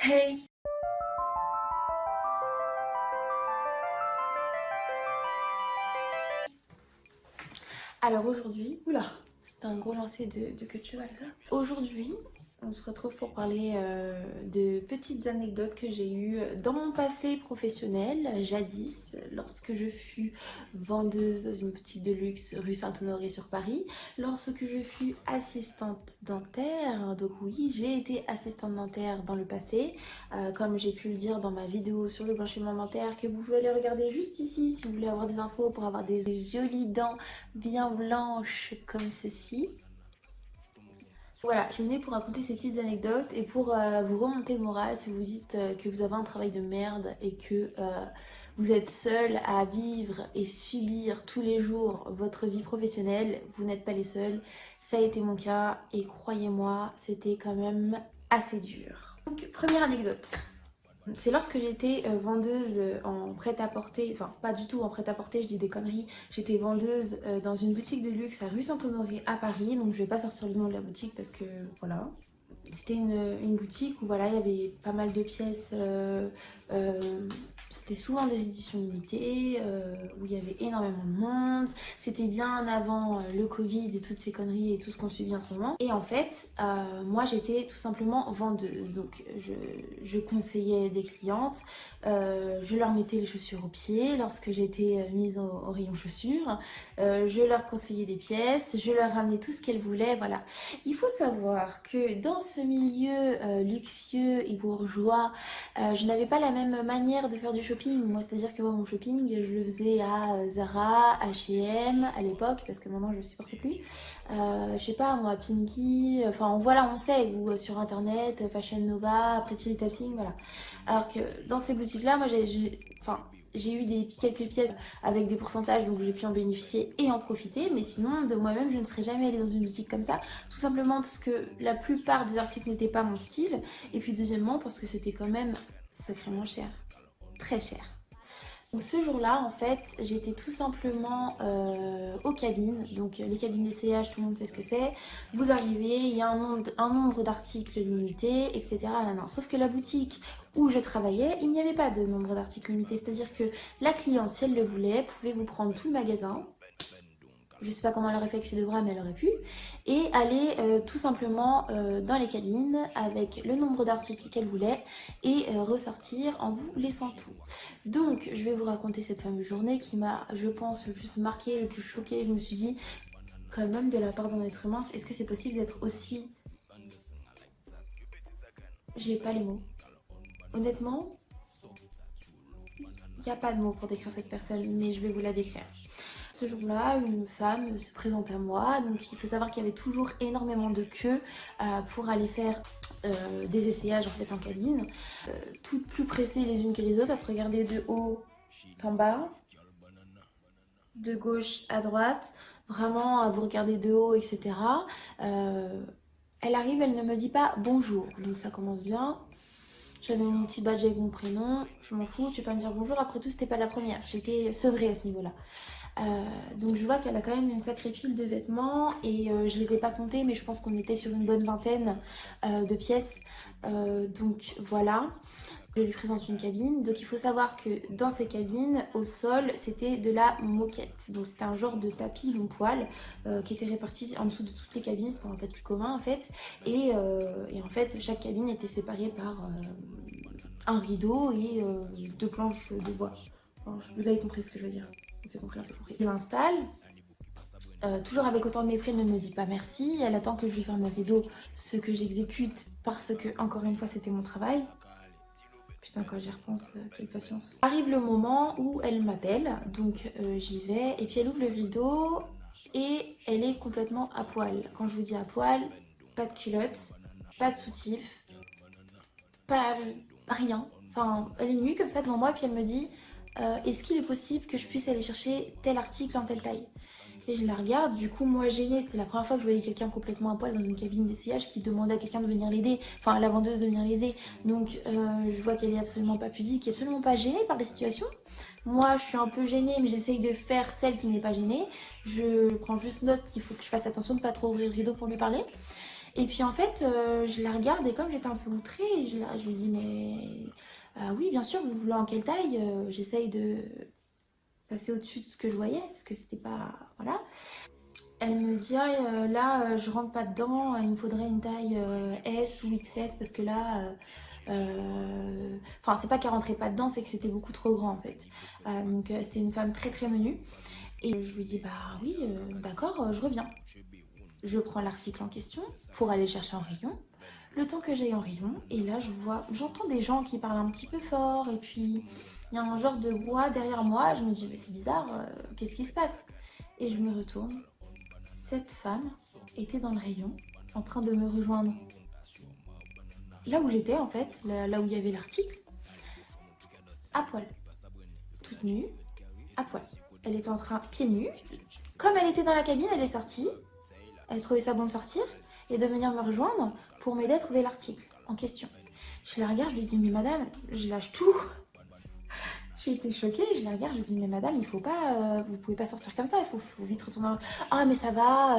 Hey! Alors aujourd'hui, oula, c'était un gros lancer de queue de cheval ça. Aujourd'hui, on se retrouve pour parler de petites anecdotes que j'ai eues dans mon passé professionnel, jadis, lorsque je fus vendeuse dans une boutique de luxe rue Saint-Honoré sur Paris, lorsque je fus assistante dentaire. Donc oui, j'ai été assistante dentaire dans le passé, comme j'ai pu le dire dans ma vidéo sur le blanchiment dentaire, que vous pouvez aller regarder juste ici si vous voulez avoir des infos pour avoir des jolies dents bien blanches comme ceci. Voilà, je venais pour raconter ces petites anecdotes et pour vous remonter le moral si vous dites que vous avez un travail de merde et que vous êtes seul à vivre et subir tous les jours votre vie professionnelle. Vous n'êtes pas les seuls, ça a été mon cas et croyez-moi, c'était quand même assez dur. Donc, première anecdote. C'est lorsque j'étais vendeuse en prêt-à-porter, enfin pas du tout en prêt-à-porter, je dis des conneries. J'étais vendeuse dans une boutique de luxe à rue Saint-Honoré à Paris, donc je vais pas sortir le nom de la boutique parce que voilà. C'était une boutique où voilà, il y avait pas mal de pièces, c'était souvent des éditions limitées, où il y avait énormément de monde. C'était bien avant le Covid et toutes ces conneries et tout ce qu'on subit en ce moment. Et en fait, moi j'étais tout simplement vendeuse, donc je conseillais des clientes, je leur mettais les chaussures aux pieds lorsque j'étais mise au rayon chaussures, je leur conseillais des pièces, je leur ramenais tout ce qu'elles voulaient, voilà. Il faut savoir que dans ce milieu luxueux et bourgeois, je n'avais pas la même manière de faire du shopping. Moi, c'est-à-dire que moi, mon shopping, je le faisais à Zara, H&M à l'époque, parce que maintenant je ne supporte plus. Je sais pas, moi, Pinky, enfin voilà, on sait, ou sur internet, Fashion Nova, Pretty Little Thing, voilà. Alors que dans ces boutiques-là, moi, enfin, j'ai eu quelques pièces avec des pourcentages, donc j'ai pu en bénéficier et en profiter. Mais sinon, de moi-même, je ne serais jamais allée dans une boutique comme ça. Tout simplement parce que la plupart des articles n'étaient pas mon style. Et puis deuxièmement, parce que c'était quand même sacrément cher. Très cher. Donc ce jour-là, en fait, j'étais tout simplement aux cabines. Donc les cabines d'essayage, tout le monde sait ce que c'est. Vous arrivez, il y a un nombre d'articles limité, etc. Non. Sauf que la boutique où je travaillais, il n'y avait pas de nombre d'articles limité. C'est-à-dire que la cliente, si elle le voulait, pouvait vous prendre tout le magasin. Je sais pas comment elle aurait fait avec ses deux bras, mais elle aurait pu. Et aller tout simplement dans les cabines avec le nombre d'articles qu'elle voulait et ressortir en vous laissant tout. Donc, je vais vous raconter cette fameuse journée qui m'a, je pense, le plus marquée, le plus choquée. Je me suis dit, quand même, de la part d'un être humain, est-ce que c'est possible d'être aussi... J'ai pas les mots. Honnêtement, il n'y a pas de mots pour décrire cette personne, mais je vais vous la décrire. Ce jour-là, une femme se présente à moi, donc il faut savoir qu'il y avait toujours énormément de queues pour aller faire des essayages en fait en cabine, toutes plus pressées les unes que les autres, à se regarder de haut en bas, de gauche à droite, vraiment à vous regarder de haut, etc. Elle arrive, elle ne me dit pas bonjour, donc ça commence bien. J'avais mon petit badge avec mon prénom, je m'en fous, tu peux pas me dire bonjour, après tout c'était pas la première, j'étais sevrée à ce niveau-là. Donc je vois qu'elle a quand même une sacrée pile de vêtements et je les ai pas comptés mais je pense qu'on était sur une bonne vingtaine de pièces. Donc voilà, je lui présente une cabine. Donc il faut savoir que dans ces cabines, au sol, c'était de la moquette. Donc c'était un genre de tapis long poil qui était réparti en dessous de toutes les cabines, c'était un tapis commun en fait. Et en fait chaque cabine était séparée par un rideau et deux planches de bois. Enfin, vous avez compris ce que je veux dire. C'est compris, c'est compris. Je m'installe, toujours avec autant de mépris, elle ne me dit pas merci. Elle attend que je lui ferme le rideau, ce que j'exécute parce que, encore une fois, c'était mon travail. Putain, quand j'y repense, quelle patience. Arrive le moment où elle m'appelle, donc j'y vais, et puis elle ouvre le rideau et elle est complètement à poil. Quand je vous dis à poil, pas de culotte, pas de soutif, pas rien. Enfin, elle est nue comme ça devant moi, et puis elle me dit est-ce qu'il est possible que je puisse aller chercher tel article en telle taille? Et je la regarde, du coup moi gênée, c'était la première fois que je voyais quelqu'un complètement à poil dans une cabine d'essayage qui demandait à quelqu'un de venir l'aider, enfin à la vendeuse de venir l'aider. Donc je vois qu'elle est absolument pas pudique, absolument pas gênée par la situation. Moi je suis un peu gênée mais j'essaye de faire celle qui n'est pas gênée. Je prends juste note qu'il faut que je fasse attention de ne pas trop ouvrir le rideau pour lui parler. Et puis en fait, je la regarde et comme j'étais un peu outrée, je lui dis mais oui bien sûr, vous voulez en quelle taille? J'essaye de passer au-dessus de ce que je voyais parce que c'était pas... Voilà. Elle me dit ah, là je rentre pas dedans, il me faudrait une taille S ou XS parce que là... Enfin c'est pas qu'elle rentrait pas dedans, c'est que c'était beaucoup trop grand en fait. Donc c'était une femme très très menue. Et je lui dis bah oui d'accord, je reviens. Je prends l'article en question pour aller chercher en rayon. Le temps que j'aille en rayon, et là j'entends des gens qui parlent un petit peu fort, et puis il y a un genre de bois derrière moi. Je me dis mais c'est bizarre, qu'est-ce qui se passe? Et je me retourne. Cette femme était dans le rayon, en train de me rejoindre là où j'étais en fait, là où il y avait l'article, à poil, toute nue, à poil. Elle était en train, pieds nus. Comme elle était dans la cabine, elle est sortie. Elle trouvait ça bon de sortir et de venir me rejoindre pour m'aider à trouver l'article en question. Je la regarde, je lui dis mais madame, je lâche tout. J'ai été choquée, je la regarde, je lui dis mais madame, il faut pas, vous pouvez pas sortir comme ça, faut vite retourner. Ah mais ça va,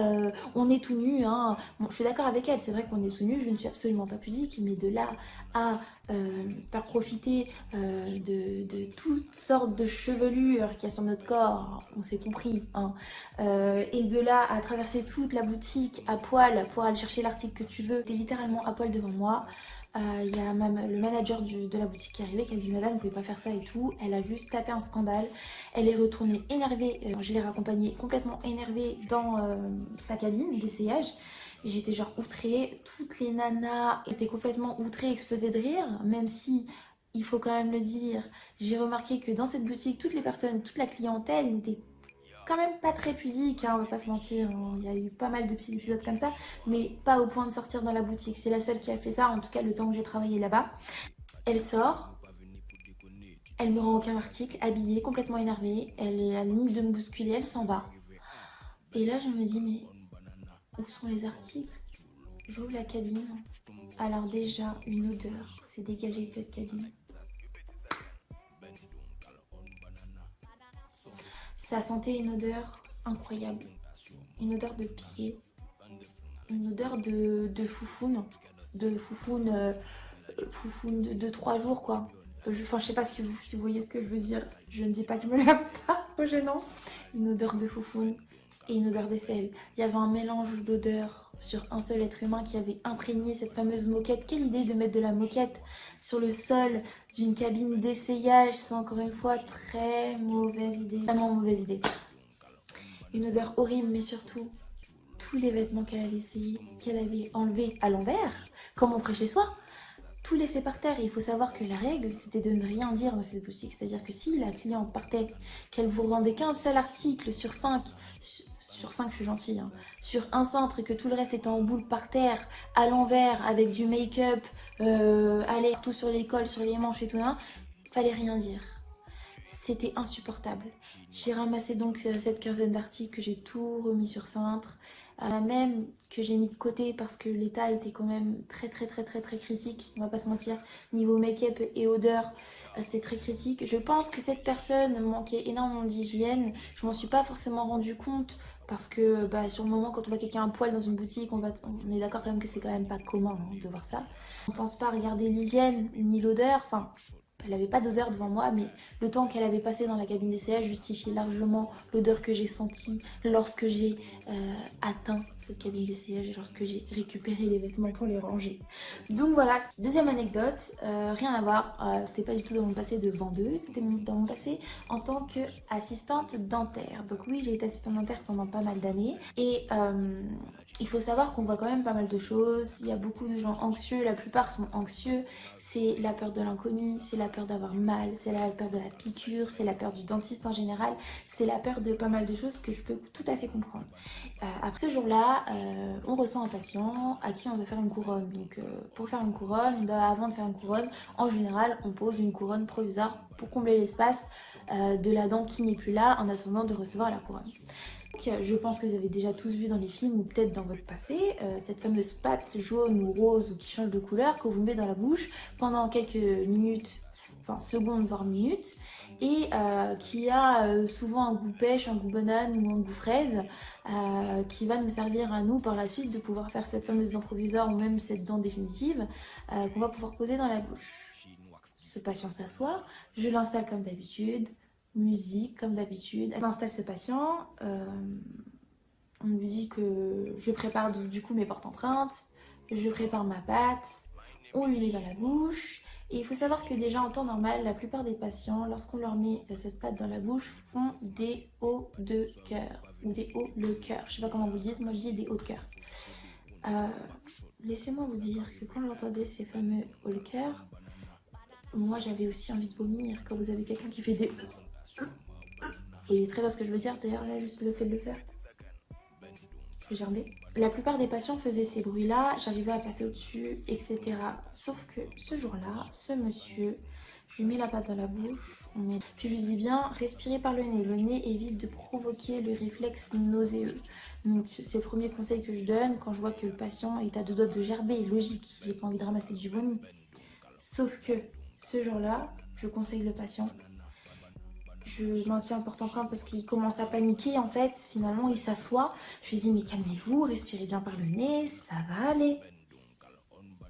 on est tout nu, hein. Bon, je suis d'accord avec elle, c'est vrai qu'on est tout nu, je ne suis absolument pas pudique, mais de là à faire profiter de toutes sortes de chevelures qu'il y a sur notre corps, on s'est compris, hein. Et de là à traverser toute la boutique à poil pour aller chercher l'article que tu veux, t'es littéralement à poil devant moi. Il y a même le manager de la boutique qui est arrivé qui a dit madame vous pouvez pas faire ça et tout. Elle a juste tapé un scandale. Elle est retournée énervée, je l'ai raccompagnée complètement énervée dans sa cabine d'essayage. J'étais genre outrée, toutes les nanas étaient complètement outrées, explosées de rire, même si il faut quand même le dire, j'ai remarqué que dans cette boutique toutes les personnes, toute la clientèle n'était quand même pas très pudique, hein, on va pas se mentir, hein. Il y a eu pas mal de petits épisodes comme ça, mais pas au point de sortir dans la boutique. C'est la seule qui a fait ça, en tout cas le temps que j'ai travaillé là-bas. Elle sort, elle me rend aucun article, habillée, complètement énervée, elle est à la limite de me bousculer, elle s'en va. Et là je me dis mais où sont les articles? J'ouvre la cabine, alors déjà une odeur s'est dégagée de cette cabine. Ça sentait une odeur incroyable, une odeur de pied, une odeur de foufoune, foufoune de 3 jours quoi. Enfin, je sais pas si vous voyez ce que je veux dire. Je ne dis pas que je me lave pas, trop gênant. Une odeur de foufoune et une odeur d'aisselle. Il y avait un mélange d'odeurs sur un seul être humain qui avait imprégné cette fameuse moquette. Quelle idée de mettre de la moquette sur le sol d'une cabine d'essayage. C'est encore une fois très mauvaise idée. Vraiment mauvaise idée. Une odeur horrible, mais surtout tous les vêtements qu'elle avait essayé, qu'elle avait enlevés à l'envers, comme on ferait chez soi, tout laissé par terre. Et il faut savoir que la règle, c'était de ne rien dire dans cette boutique. C'est-à-dire que si la cliente partait, qu'elle vous rendait qu'un seul article sur 5, sur 5 je suis gentille, hein, sur un cintre et que tout le reste était en boule par terre, à l'envers, avec du make-up, allez, tout sur les cols, sur les manches et tout, hein, fallait rien dire. C'était insupportable. J'ai ramassé donc cette quinzaine d'articles que j'ai tout remis sur cintre. Même que j'ai mis de côté parce que l'état était quand même très critique, on va pas se mentir, niveau make-up et odeur, c'était très critique. Je pense que cette personne manquait énormément d'hygiène, je m'en suis pas forcément rendu compte parce que sur le moment quand on voit quelqu'un à poil dans une boutique, on est d'accord quand même que c'est quand même pas commun hein, de voir ça. On pense pas regarder l'hygiène ni l'odeur, enfin elle n'avait pas d'odeur devant moi, mais le temps qu'elle avait passé dans la cabine d'essayage justifiait largement l'odeur que j'ai sentie lorsque j'ai atteint cette cabine d'essayage et lorsque j'ai récupéré les vêtements pour les ranger. Donc voilà, deuxième anecdote, rien à voir, c'était pas du tout dans mon passé de vendeuse, c'était dans mon passé en tant qu'assistante dentaire. Donc oui, j'ai été assistante dentaire pendant pas mal d'années et il faut savoir qu'on voit quand même pas mal de choses, il y a beaucoup de gens anxieux, la plupart sont anxieux, c'est la peur de l'inconnu, c'est la peur d'avoir mal, c'est la peur de la piqûre, c'est la peur du dentiste en général, c'est la peur de pas mal de choses que je peux tout à fait comprendre. Après ce jour-là, on reçoit un patient à qui on doit faire une couronne. Donc pour faire une couronne, avant de faire une couronne, en général on pose une couronne provisoire pour combler l'espace de la dent qui n'est plus là en attendant de recevoir la couronne. Je pense que vous avez déjà tous vu dans les films ou peut-être dans votre passé cette fameuse pâte jaune ou rose ou qui change de couleur que vous mettez dans la bouche pendant quelques minutes enfin secondes voire minutes, et qui a souvent un goût pêche, un goût banane ou un goût fraise, qui va nous servir à nous par la suite de pouvoir faire cette fameuse dent provisoire ou même cette dent définitive qu'on va pouvoir poser dans la bouche. Ce patient s'assoit, je l'installe comme d'habitude, musique comme d'habitude. Elle installe ce patient, on lui dit que je prépare du coup mes porte-empreintes, je prépare ma pâte, on lui met dans la bouche. Et il faut savoir que déjà en temps normal, la plupart des patients, lorsqu'on leur met cette pâte dans la bouche, font des hauts de cœur ou des hauts le cœur. Je sais pas comment vous dites, moi je dis des hauts de cœur. Laissez-moi vous dire que quand j'entendais ces fameux hauts le cœur, moi j'avais aussi envie de vomir. Quand vous avez quelqu'un qui fait des... Vous voyez très bien ce que je veux dire, d'ailleurs là juste le fait de le faire. Gerber. La plupart des patients faisaient ces bruits-là, j'arrivais à passer au-dessus, etc. Sauf que ce jour-là, ce monsieur, je lui mets la pâte dans la bouche, puis je lui dis bien, respirez par le nez. Le nez évite de provoquer le réflexe nauséeux. Donc c'est le premier conseil que je donne quand je vois que le patient est à deux doigts de gerber. Logique, j'ai pas envie de ramasser du vomi. Sauf que ce jour-là, je conseille le patient. Je maintiens porte-empreinte parce qu'il commence à paniquer en fait, finalement il s'assoit. Je lui dis mais calmez-vous, respirez bien par le nez, ça va aller.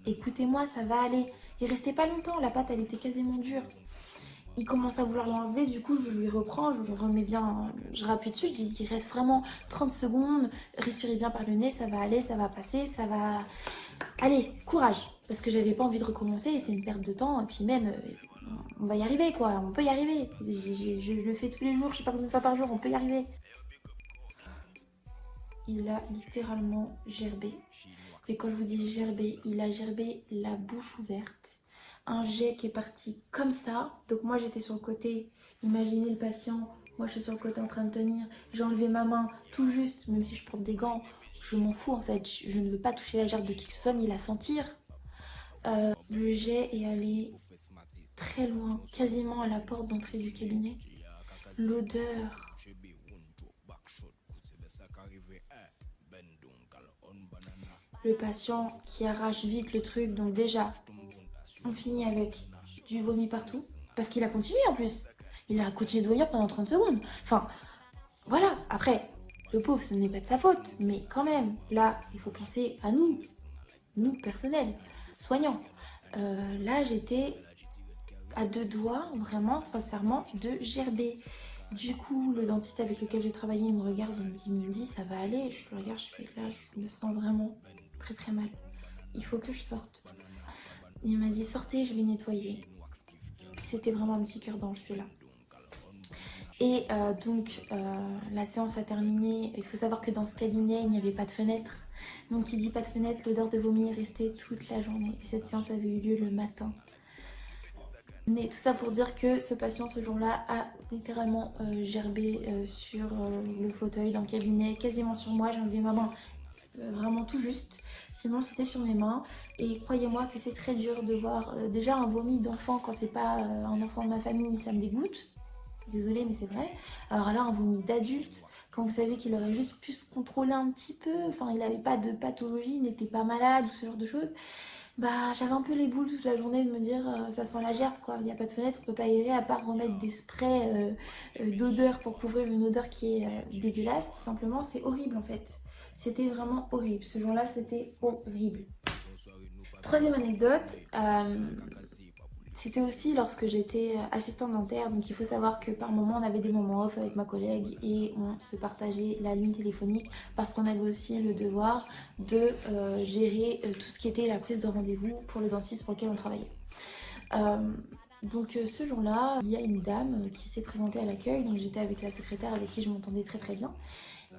Écoutez-moi, ça va aller. Et restez pas longtemps, la pâte elle était quasiment dure. Il commence à vouloir l'enlever, du coup je lui reprends, je lui remets bien, je rappuie dessus, je dis qu'il reste vraiment 30 secondes, respirez bien par le nez, ça va aller, ça va passer, ça va... Allez, courage. Parce que j'avais pas envie de recommencer et c'est une perte de temps, et puis même... on va y arriver quoi, on peut y arriver. Je le fais tous les jours, je sais pas combien de fois par jour, on peut y arriver. Il a littéralement gerbé. Et quand je vous dis gerbé, il a gerbé la bouche ouverte. Un jet qui est parti comme ça. Donc moi j'étais sur le côté, imaginez le patient, moi je suis sur le côté en train de tenir. J'ai enlevé ma main tout juste, même si je porte des gants, je m'en fous en fait. Je ne veux pas toucher la gerbe de qui que ce soit ni la sentir. Le jet est allé très loin, quasiment à la porte d'entrée du cabinet. L'odeur. Le patient qui arrache vite le truc, donc déjà, on finit avec du vomi partout. Parce qu'il a continué en plus. Il a continué de vomir pendant 30 secondes. Enfin, voilà. Après, le pauvre, ce n'est pas de sa faute. Mais quand même, là, il faut penser à nous. Nous, personnels, soignants. Là, j'étais à deux doigts, vraiment, sincèrement, de gerber. Du coup, le dentiste avec lequel j'ai travaillé, il me regarde, il me dit, ça va aller. Je le regarde, je fais, là, je me sens vraiment très très mal. Il faut que je sorte. Il m'a dit, sortez, je vais nettoyer. C'était vraiment un petit cœur d'ange, celui-là. Et donc, la séance a terminé. Il faut savoir que dans ce cabinet, il n'y avait pas de fenêtre. Donc, il dit pas de fenêtre, l'odeur de vomi est restée toute la journée. Et cette séance avait eu lieu le matin. Mais tout ça pour dire que ce patient ce jour-là a littéralement gerbé sur le fauteuil dans le cabinet, quasiment sur moi. J'ai enlevé ma main vraiment tout juste, sinon c'était sur mes mains. Et croyez-moi que c'est très dur de voir déjà un vomi d'enfant quand c'est pas un enfant de ma famille, ça me dégoûte. Désolée mais c'est vrai. Alors là un vomi d'adulte, quand vous savez qu'il aurait juste pu se contrôler un petit peu, enfin il n'avait pas de pathologie, il n'était pas malade ou ce genre de choses. Bah j'avais un peu les boules toute la journée de me dire ça sent la gerbe quoi, il n'y a pas de fenêtre, on peut pas aérer à part remettre des sprays d'odeur pour couvrir une odeur qui est dégueulasse, tout simplement c'est horrible en fait. C'était vraiment horrible, ce jour-là c'était horrible. Troisième anecdote, c'était aussi lorsque j'étais assistante dentaire, donc il faut savoir que par moment on avait des moments off avec ma collègue et on se partageait la ligne téléphonique parce qu'on avait aussi le devoir de gérer tout ce qui était la prise de rendez-vous pour le dentiste pour lequel on travaillait. Donc ce jour-là, il y a une dame qui s'est présentée à l'accueil, donc j'étais avec la secrétaire avec qui je m'entendais très très bien.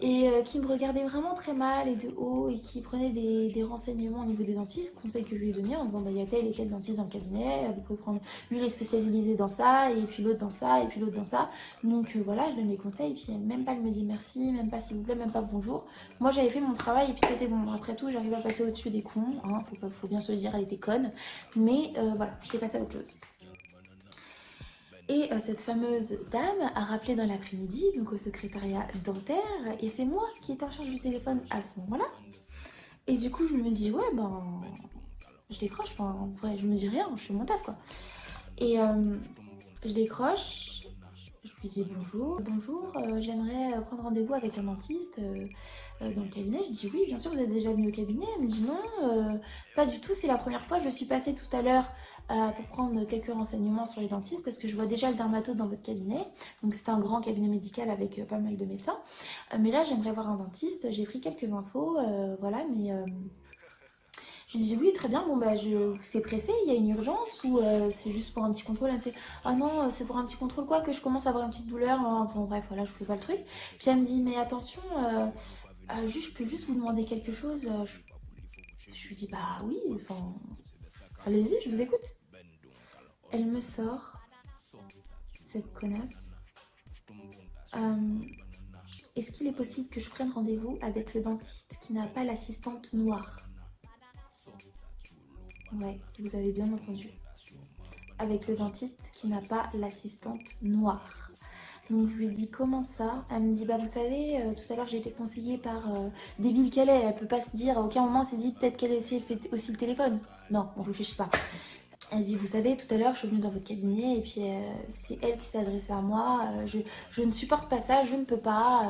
Et qui me regardait vraiment très mal et de haut et qui prenait des renseignements au niveau des dentistes, conseils que je lui ai donnés en disant bah, il y a tel et tel dentiste dans le cabinet, vous pouvez prendre, lui il est spécialisé dans ça et puis l'autre dans ça et puis l'autre dans ça. Donc voilà, je donne les conseils et puis même pas elle me dit merci, même pas s'il vous plaît, même pas bonjour. Moi j'avais fait mon travail et puis c'était bon, après tout j'arrive à passer au-dessus des cons, hein, faut bien se le dire, elle était conne, mais voilà, j'étais passée à autre chose. Et cette fameuse dame a rappelé dans l'après-midi, donc au secrétariat dentaire, et c'est moi qui étais en charge du téléphone à ce moment-là. Et du coup, je me dis, ouais, ben, je décroche, enfin, en vrai, je me dis rien, je fais mon taf, quoi. Et je décroche, je lui dis bonjour. Bonjour, j'aimerais prendre rendez-vous avec un dentiste dans le cabinet. Je dis oui, bien sûr, vous êtes déjà venu au cabinet. Elle me dit non, pas du tout, c'est la première fois. Je suis passée tout à l'heure pour prendre quelques renseignements sur les dentistes parce que je vois déjà le dermato dans votre cabinet. Donc c'est un grand cabinet médical avec pas mal de médecins. Mais là, j'aimerais voir un dentiste. J'ai pris quelques infos, voilà, mais... Je lui dis oui, très bien, bon bah c'est pressé, il y a une urgence ou c'est juste pour un petit contrôle. Elle me fait ah non, c'est pour un petit contrôle quoi, que je commence à avoir une petite douleur. Enfin bref, voilà, je fais pas le truc. Puis elle me dit mais attention, juste, je peux juste vous demander quelque chose. Je lui dis bah oui, enfin allez-y, je vous écoute. Elle me sort, cette connasse. Euh, Est-ce qu'il est possible que je prenne rendez-vous avec le dentiste qui n'a pas l'assistante noire? Ouais, vous avez bien entendu. Avec le dentiste qui n'a pas l'assistante noire. Donc je lui dis comment ça? Elle me dit bah vous savez, tout à l'heure j'ai été conseillée par débile qu'elle est, elle peut pas se dire à aucun moment elle s'est dit peut-être qu'elle fait aussi le téléphone. Non, on réfléchit pas. Elle dit vous savez tout à l'heure je suis venue dans votre cabinet et puis c'est elle qui s'est adressée à moi, je ne supporte pas ça, je ne peux pas,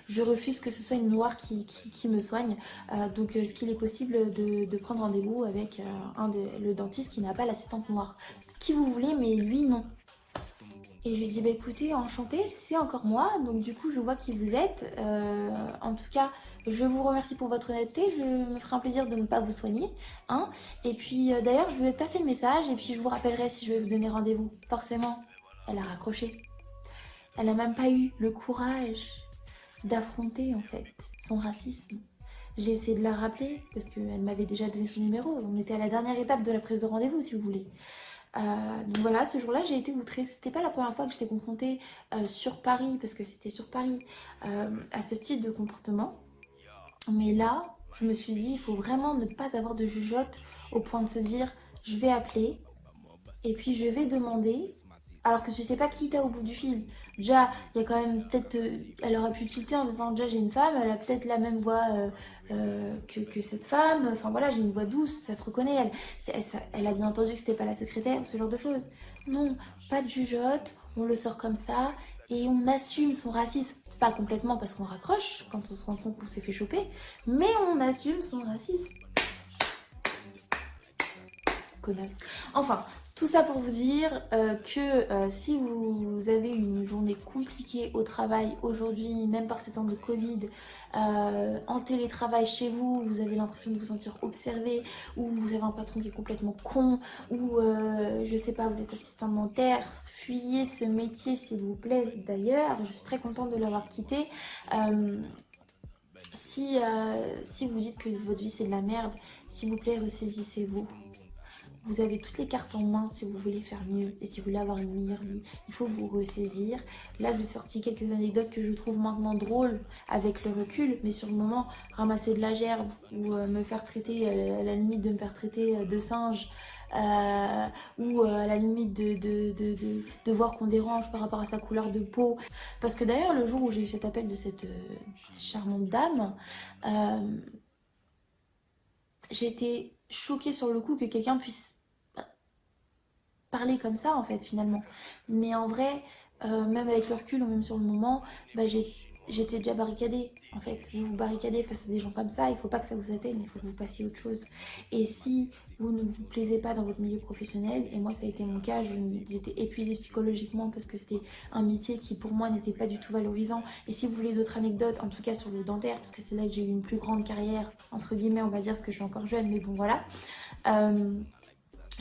je refuse que ce soit une noire qui me soigne. Donc est-ce qu'il est possible de prendre rendez-vous avec le dentiste qui n'a pas l'assistante noire? Qui vous voulez mais lui non. Et je lui dis bah écoutez, enchantée, c'est encore moi, donc du coup je vois qui vous êtes. En tout cas, je vous remercie pour votre honnêteté, je me ferai un plaisir de ne pas vous soigner. Hein. Et puis d'ailleurs, je vais passer le message et puis je vous rappellerai si je vais vous donner rendez-vous. Forcément, elle a raccroché. Elle n'a même pas eu le courage d'affronter en fait son racisme. J'ai essayé de la rappeler parce qu'elle m'avait déjà donné son numéro. On était à la dernière étape de la prise de rendez-vous si vous voulez. Donc voilà, ce jour-là, j'ai été outrée. C'était pas la première fois que j'étais confrontée sur Paris, parce que c'était sur Paris, à ce style de comportement. Mais là, je me suis dit, il faut vraiment ne pas avoir de jugeote au point de se dire, je vais appeler et puis je vais demander, alors que je sais pas qui t'as au bout du fil. Déjà, il y a quand même peut-être, elle aurait pu tilter en disant déjà j'ai une femme, elle a peut-être la même voix que cette femme. Enfin voilà, j'ai une voix douce, ça se reconnaît. Elle a bien entendu que c'était pas la secrétaire, ce genre de choses. Non, pas de jugeote, on le sort comme ça et on assume son racisme. Pas complètement parce qu'on raccroche quand on se rend compte qu'on s'est fait choper, mais on assume son racisme. Connasse. Enfin, tout ça pour vous dire que si vous avez une journée compliquée au travail aujourd'hui, même par ces temps de Covid, en télétravail chez vous, vous avez l'impression de vous sentir observé, ou vous avez un patron qui est complètement con, ou je sais pas, vous êtes assistant dentaire, fuyez ce métier s'il vous plaît. D'ailleurs, je suis très contente de l'avoir quitté. Si vous dites que votre vie c'est de la merde, s'il vous plaît, ressaisissez-vous. Vous avez toutes les cartes en main si vous voulez faire mieux et si vous voulez avoir une meilleure vie. Il faut vous ressaisir. Là, je vous ai sorti quelques anecdotes que je trouve maintenant drôles avec le recul, mais sur le moment, ramasser de la gerbe ou me faire traiter, à la limite de me faire traiter de singe, ou à la limite de voir qu'on dérange par rapport à sa couleur de peau. Parce que d'ailleurs, le jour où j'ai eu cet appel de cette charmante dame, j'ai été choquée sur le coup que quelqu'un puisse parler comme ça en fait finalement. Mais en vrai, même avec le recul ou même sur le moment, bah, j'étais déjà barricadée en fait. Vous vous barricadez face à des gens comme ça, il faut pas que ça vous atteigne, il faut que vous passiez autre chose. Et si vous ne vous plaisez pas dans votre milieu professionnel, et moi ça a été mon cas, j'étais épuisée psychologiquement parce que c'était un métier qui pour moi n'était pas du tout valorisant. Et si vous voulez d'autres anecdotes, en tout cas sur le dentaire, parce que c'est là que j'ai eu une plus grande carrière, entre guillemets on va dire, parce que je suis encore jeune, mais bon voilà.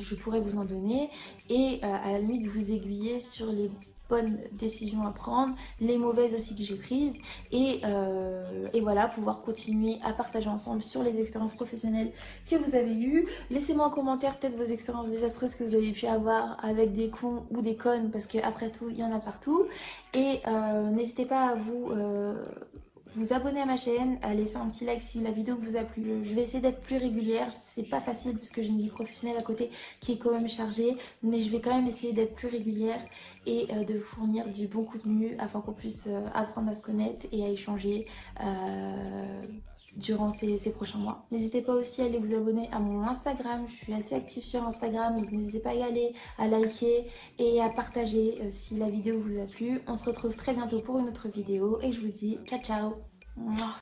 Je pourrais vous en donner et à la limite vous aiguiller sur les bonnes décisions à prendre, les mauvaises aussi que j'ai prises et voilà, pouvoir continuer à partager ensemble sur les expériences professionnelles que vous avez eues. Laissez-moi en commentaire peut-être vos expériences désastreuses que vous avez pu avoir avec des cons ou des connes parce qu'après tout il y en a partout et n'hésitez pas à vous abonner à ma chaîne, à laisser un petit like si la vidéo vous a plu. Je vais essayer d'être plus régulière, c'est pas facile parce que j'ai une vie professionnelle à côté qui est quand même chargée, mais je vais quand même essayer d'être plus régulière et de vous fournir du bon contenu afin qu'on puisse apprendre à se connaître et à échanger. durant ces prochains mois. N'hésitez pas aussi à aller vous abonner à mon Instagram, je suis assez active sur Instagram, donc n'hésitez pas à y aller, à liker et à partager si la vidéo vous a plu. On se retrouve très bientôt pour une autre vidéo et je vous dis ciao ciao. Mouah.